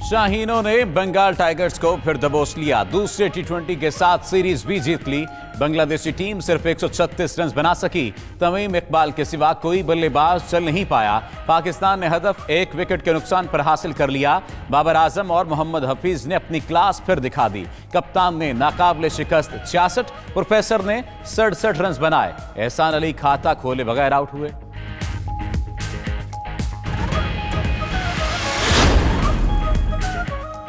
शाहीनों ने बंगाल टाइगर्स को फिर दबोच लिया। दूसरे टी20 के साथ सीरीज भी जीत ली। बांग्लादेशी टीम सिर्फ 136 रन बना सकी। तमीम इकबाल के सिवा कोई बल्लेबाज चल नहीं पाया। पाकिस्तान ने हदफ 1 विकेट के नुकसान पर हासिल कर लिया। बाबर आजम और मोहम्मद हफीज ने अपनी क्लास फिर दिखा दी। कप्तान ने नाकाबिले शिकस्त 66, प्रोफेसर ने 67 रन बनाए। एहसान अली खाता खोले बगैर आउट हुए।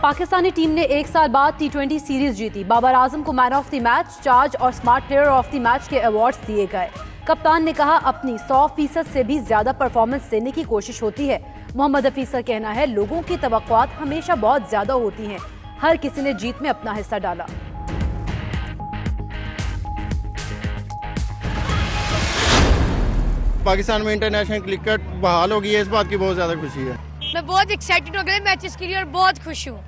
पाकिस्तानी टीम ने एक साल बाद टी20 सीरीज जीती। बाबर आजम को man of the match, charge और smart player of the match के अवार्ड्स दिए गए। कप्तान ने कहा, अपनी 100% से भी ज्यादा परफॉर्मेंस देने की कोशिश होती है। मोहम्मद हफीज का कहना है, लोगों की तवक्कुआत हमेशा बहुत ज्यादा होती हैं। हर किसी ने जीत में अपना हिस्सा डाला। पाकिस्तान में इंटरनेशनल क्रिकेट बहाल हो गई है, इस बात की बहुत ज्यादा खुशी है। मैं बहुत एक्साइटेड हो गया मैचेस के लिए और बहुत खुश हूँ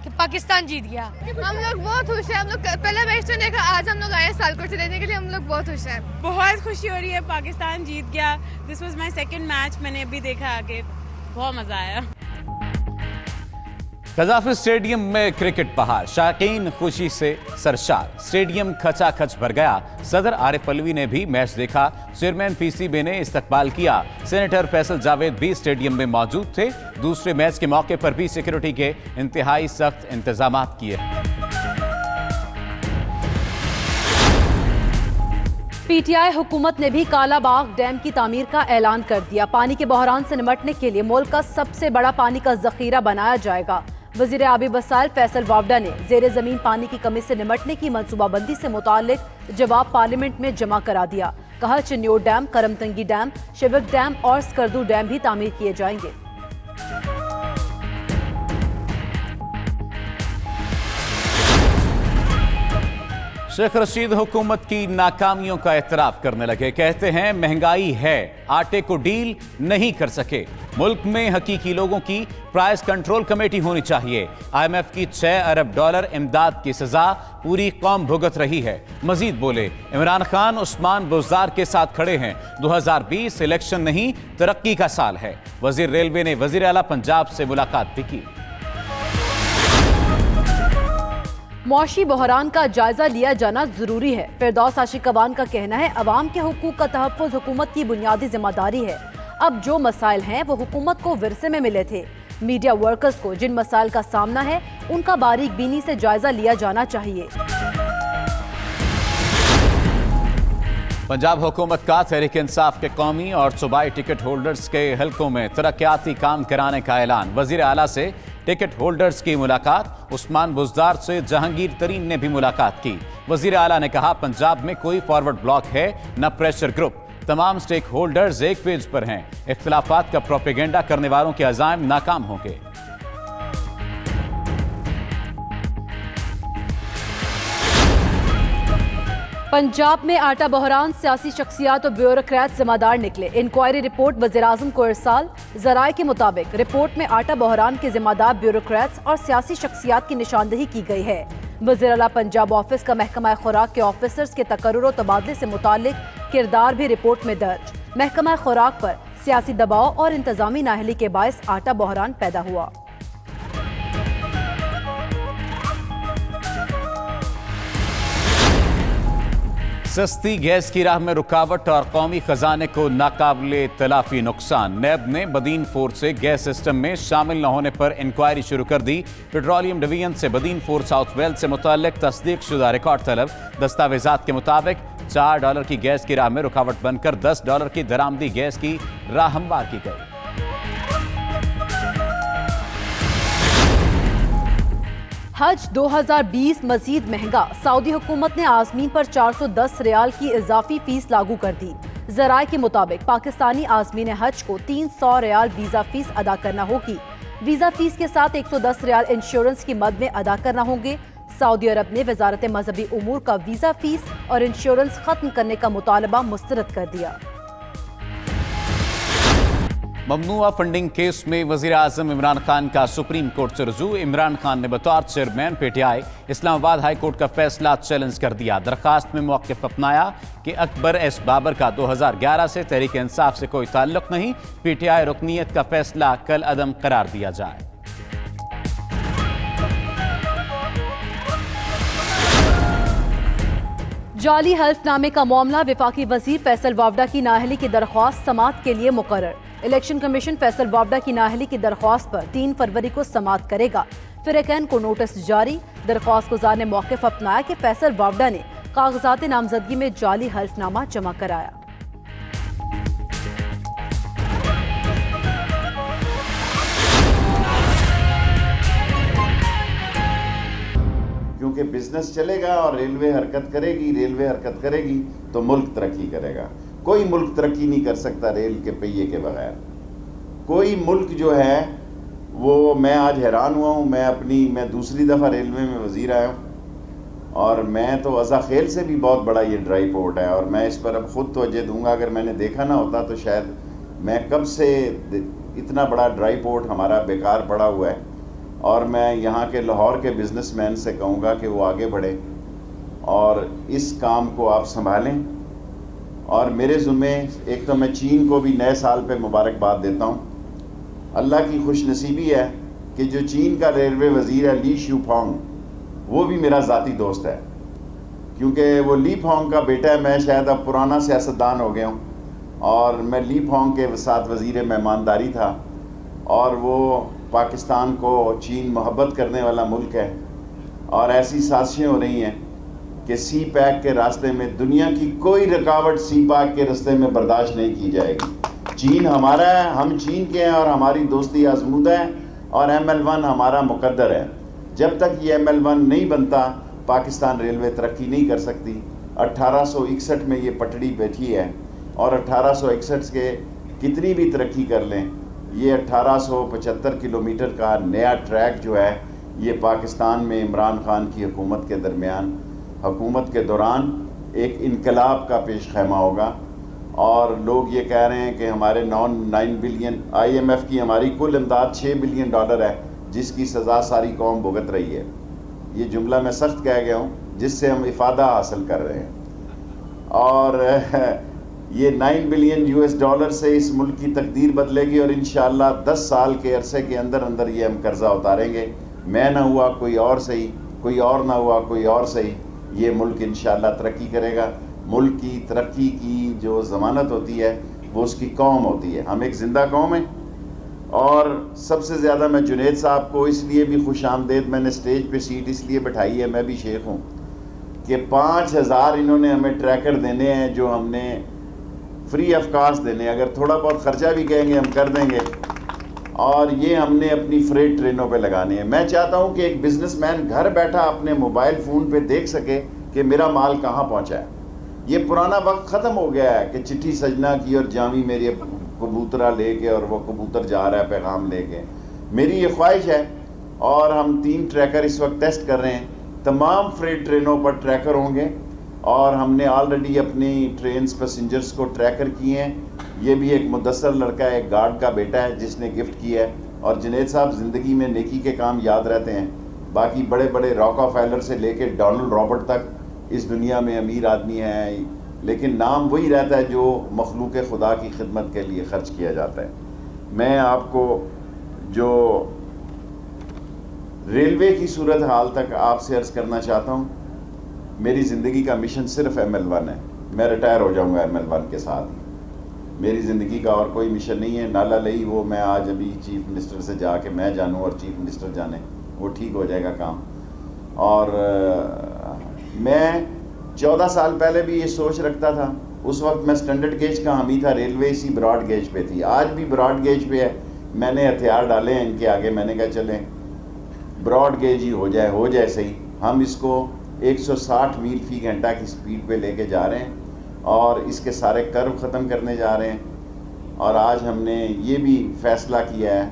कि पाकिस्तान जीत गया। हम लोग बहुत खुश हैं। हम लोग पहला मैच तो देखा, आज हम लोग आए सालकोट से लेने के लिए। हम लोग बहुत खुश हैं। बहुत खुशी हो रही है, पाकिस्तान जीत गया। This was my second match, मैंने अभी देखा आगे, बहुत मजा आया। कजाफी स्टेडियम में क्रिकेट बहार, शाकीन खुशी से सरशार। स्टेडियम खचाखच भर गया। सदर आरिफ अलवी ने भी मैच देखा। चेयरमैन पीसीबी ने इस्तकबाल किया। सेनेटर फैसल जावेद भी स्टेडियम में मौजूद थे। दूसरे मैच के मौके पर भी सिक्योरिटी के इंतहाई सख्त इंतजाम किए। पीटीआई हुकूमत ने भी कालाबाग डैम की तामीर का ऐलान कर दिया। पानी के बहरान से निपटने के लिए मुल्क का सबसे बड़ा पानी का जखीरा बनाया जाएगा। वजीर आबी वसाइल फैसल वावडा ने जेर जमीन पानी की कमी से निपटने की मनसूबाबंदी से मुतालिक जवाब पार्लियामेंट में जमा करा दिया। कहा, चिन्योर डैम, करमतंगी डैम, शिवक डैम और स्कर्दू डैम भी तामीर किए जाएंगे। शेख रशीद हुकूमत की नाकामियों का एतराफ करने लगे। कहते हैं, महंगाई है, आटे को डील नहीं कर सके। मुल्क में हकीकी लोगों की प्राइस कंट्रोल कमेटी होनी चाहिए। IMF की $6 अरब इमदाद की सजा पूरी कौम भुगत रही है। मजीद बोले, इमरान खान उस्मान बुज़दार के साथ खड़े हैं। 2020 इलेक्शन नहीं, तरक्की का साल है। वजीर रेलवे ने वजीर आला पंजाब से मुलाकात भी की। मौशी बहरान का जायजा लिया जाना जरूरी है। फिरदौस आशिकवान का कहना है, अवाम के हुकूक का तहफ़्फ़ुज़ हुकूमत की बुनियादी जिम्मेदारी है। अब जो मसाइल हैं वो हुकूमत को विरसे में मिले थे। मीडिया वर्कर्स को जिन मसाइल का सामना है उनका बारीक बीनी से जायजा लिया जाना चाहिए। पंजाब हुकूमत का तहरीक इंसाफ के कौमी और सूबाई टिकट होल्डर्स के हलकों में तरक्याती काम कराने का ऐलान। वजीर आला से टिकट होल्डर्स की मुलाकात। उस्मान बुज़दार से जहांगीर तरीन ने भी मुलाकात की। वजीर आला ने कहा, पंजाब में कोई फॉरवर्ड ब्लॉक है न प्रेशर ग्रुप। तमाम स्टेक होल्डर्स एक पेज पर हैं। इख्तिलाफात का प्रोपेगेंडा करने वालों के अज़ाइम नाकाम होंगे। पंजाब में आटा बहरान, सियासी शख्सियात और ब्यूरोक्रेट जिम्मेदार निकले। इंक्वायरी रिपोर्ट वज़ीर-ए-आज़म को इरसाल। ज़राए के मुताबिक रिपोर्ट में आटा बहरान के जिम्मेदार ब्यूरोक्रेट्स और सियासी शख्सियात की निशानदेही की गई है। वज़ीर आला पंजाब ऑफिस का महकमा खुराक के ऑफिसर्स के तकर्रुर और तबादले से मुतालिक किरदार भी रिपोर्ट में दर्ज। महकमा खुराक पर सियासी दबाव और इंतजामी नाअहली के बायस आटा बहरान पैदा हुआ। सस्ती गैस की राह में रुकावट और कौमी खजाने को नाकाबिले तलाफी नुकसान। नैब ने बदीन फोर्स से गैस सिस्टम में शामिल न होने पर इंक्वायरी शुरू कर दी। पेट्रोलियम डिवीजन से बदीन फोर्स साउथ वेल्स से मुताल्लिक तस्दीक शुदा रिकॉर्ड तलब। दस्तावेजात के मुताबिक $4 की गैस की राह में रुकावट बनकर $10 की दरामदी गैस की राह हमवार की गई। हज 2020 मजीद महंगा। सऊदी हुकूमत ने आज़मीन पर 410 रियाल की इजाफी फीस लागू कर दी। ज़राए के मुताबिक पाकिस्तानी आज़मीन हज को 300 रियाल वीज़ा फीस अदा करना होगी। वीज़ा फीस के साथ 110 रियाल इंश्योरेंस की मद में अदा करना होंगे। सऊदी अरब ने वजारत मजहबी उमूर का वीज़ा फीस और इंश्योरेंस खत्म करने का मुतालबा मुस्तरद कर दिया। ममनुआ फंडिंग केस में वजीर आजम इमरान खान का सुप्रीम कोर्ट से रुजू। इमरान खान ने बतौर chairman PTI Islamabad high court का फैसला चैलेंज कर दिया। दरखास्त में मौक़िफ़ अपनाया कि अकबर एस बाबर का 2011 से तहरीक इंसाफ से कोई ताल्लुक नहीं। पीटीआई रुकनीयत का फैसला कल अदम करार दिया जाए। जाली हल्फनामे का मामला वफाकी वजीर फैसल वावडा की नाअहली की दरख्वास्त समाअत के लिए मुकर्रर। इलेक्शन कमीशन फैसल वावडा की नाअहली की दरख्वास्त पर 3 फरवरी को समाअत करेगा। फिरकैन को नोटिस जारी। दरख्वास्त गुजार ने मौक़िफ़ अपनाया कि फैसल वावडा ने कागजात नामजदगी में जाली हल्फनामा जमा कराया। क्योंकि बिजनेस चलेगा और रेलवे हरकत करेगी तो मुल्क तरक्की करेगा। कोई मुल्क तरक्की नहीं कर सकता रेल के पहिए के बगैर। कोई मुल्क जो है वो, मैं आज हैरान हुआ हूँ। मैं दूसरी दफ़ा रेलवे में वज़ीर आया हूँ और मैं तो अज़ा खेल से भी बहुत बड़ा ये ड्राई पोर्ट है और मैं इस पर अब ख़ुद तवज्जो दूँगा। अगर मैंने देखा ना होता तो शायद मैं कब से, इतना बड़ा ड्राई पोर्ट हमारा बेकार पड़ा हुआ है। और मैं यहाँ के लाहौर के बिजनेसमैन से कहूँगा कि वो आगे बढ़े और इस काम को आप संभालें। और मेरे ज़ुम्मे एक तो मैं चीन को भी नए साल पे मुबारकबाद देता हूँ। अल्लाह की खुशनसीबी है कि जो चीन का रेलवे वज़ीर है ली शूफोंग, वो भी मेरा ज़ाती दोस्त है, क्योंकि वो ली फोंग का बेटा है। मैं शायद अब पुराना सियासतदान हो गया हूँ और मैं ली फोंग के साथ वज़ीर मेहमानदारी था और वो पाकिस्तान को चीन मोहब्बत करने वाला मुल्क है और ऐसी साजिशें हो रही हैं कि सी पैक के रास्ते में दुनिया की कोई रुकावट सी पैक के रास्ते में बर्दाश्त नहीं की जाएगी। चीन हमारा है, हम चीन के हैं और हमारी दोस्ती आजमूदा है और ML1 हमारा मुकद्दर है। जब तक ये ML1 नहीं बनता पाकिस्तान रेलवे तरक्की नहीं कर सकती। 1861 में ये पटड़ी बैठी है और 1861 के कितनी भी तरक्की कर लें, ये 1875 किलोमीटर का नया ट्रैक जो है ये पाकिस्तान में इमरान खान की हुकूमत के दौरान एक इनकलाब का पेश खैमा होगा। और लोग ये कह रहे हैं कि हमारे 9 बिलियन IMF की हमारी कुल इमदाद $6 बिलियन है, जिसकी सज़ा सारी कौम भुगत रही है। ये जुमला मैं सख्त कह गया हूँ जिससे हम इफ़ादा हासिल कर रहे हैं। और ये $9 बिलियन से इस मुल्क की तकदीर बदलेगी और इंशाअल्लाह 10 साल के अरसे के अंदर ये हम कर्ज़ा उतारेंगे। मैं ना हुआ कोई और सही, कोई और ना हुआ कोई और सही, ये मुल्क इंशाअल्लाह तरक्की करेगा। मुल्क की तरक्की की जो ज़मानत होती है वो उसकी कौम होती है। हम एक ज़िंदा कौम है। और सबसे ज़्यादा मैं जुनैद साहब को इसलिए भी खुश आमदेद, मैंने स्टेज पे सीट इसलिए बैठाई है, मैं भी शेख हूँ, कि 5000 इन्होंने हमें ट्रैकर देने हैं जो हमने फ्री ऑफ कास्ट देने। अगर थोड़ा बहुत ख़र्चा भी कहेंगे हम कर देंगे और ये हमने अपनी फ्रेट ट्रेनों पे लगाने हैं। मैं चाहता हूँ कि एक बिजनेसमैन घर बैठा अपने मोबाइल फ़ोन पे देख सके कि मेरा माल कहाँ पहुँचा है। ये पुराना वक्त ख़त्म हो गया है कि चिट्ठी सजना की और जामी मेरे कबूतरा लेके और वो कबूतर जा रहा है पैगाम लेके। मेरी ये ख्वाहिश है और हम 3 ट्रैकर इस वक्त टेस्ट कर रहे हैं। तमाम फ्रेट ट्रेनों पर ट्रैकर होंगे और हमने ऑलरेडी अपनी ट्रेन्स पैसेंजर्स को ट्रैकर किए हैं। ये भी एक मुदस्सर लड़का है, एक गार्ड का बेटा है जिसने गिफ्ट किया है। और जुनैद साहब ज़िंदगी में नेकी के काम याद रहते हैं। बाकी बड़े बड़े रॉकफेलर से लेके डोनाल्ड रॉबर्ट तक इस दुनिया में अमीर आदमी है, लेकिन नाम वही रहता है जो मखलूक खुदा की खिदमत के लिए ख़र्च किया जाता है। मैं आपको जो रेलवे की सूरत हाल तक आपसे अर्ज़ करना चाहता हूँ, मेरी ज़िंदगी का मिशन सिर्फ ML1 है। मैं रिटायर हो जाऊँगा ML1 के साथ ही। मेरी ज़िंदगी का और कोई मिशन नहीं है। नाला लई वो मैं आज अभी चीफ मिनिस्टर से जाके मैं जानूँ और चीफ मिनिस्टर जाने, वो ठीक हो जाएगा काम। और मैं 14 साल पहले भी ये सोच रखता था। उस वक्त मैं स्टैंडर्ड गेज का हामी था, रेलवे इसी ब्रॉड गेज पे थी। आज भी ब्रॉड गेज पे है। मैंने हथियार डाले हैं इनके आगे, मैंने कहा चलें ब्रॉड गेज ही हो जाए सही। हम इसको 160 मील फ़ी घंटा की स्पीड पे लेके जा रहे हैं और इसके सारे कर्व ख़त्म करने जा रहे हैं। और आज हमने ये भी फ़ैसला किया है,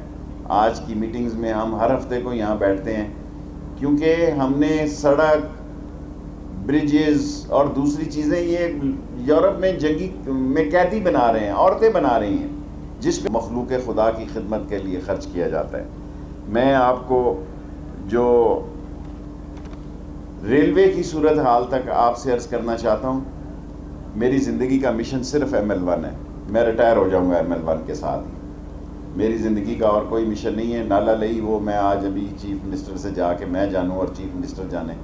आज की मीटिंग्स में हम हर हफ्ते को यहाँ बैठते हैं, क्योंकि हमने सड़क, ब्रिजेस और दूसरी चीज़ें ये यूरोप में जंगी में कैदी बना रहे हैं, औरतें बना रही हैं, जिस मखलूक खुदा की खिदमत के लिए ख़र्च किया जाता है। मैं आपको जो रेलवे की सूरत हाल तक आपसे अर्ज़ करना चाहता हूँ, मेरी ज़िंदगी का मिशन सिर्फ ML1 है। मैं रिटायर हो जाऊँगा ML1 के साथ ही। मेरी ज़िंदगी का और कोई मिशन नहीं है। नाला लई वो मैं आज अभी चीफ मिनिस्टर से जाके मैं जानूँ और चीफ मिनिस्टर जाने,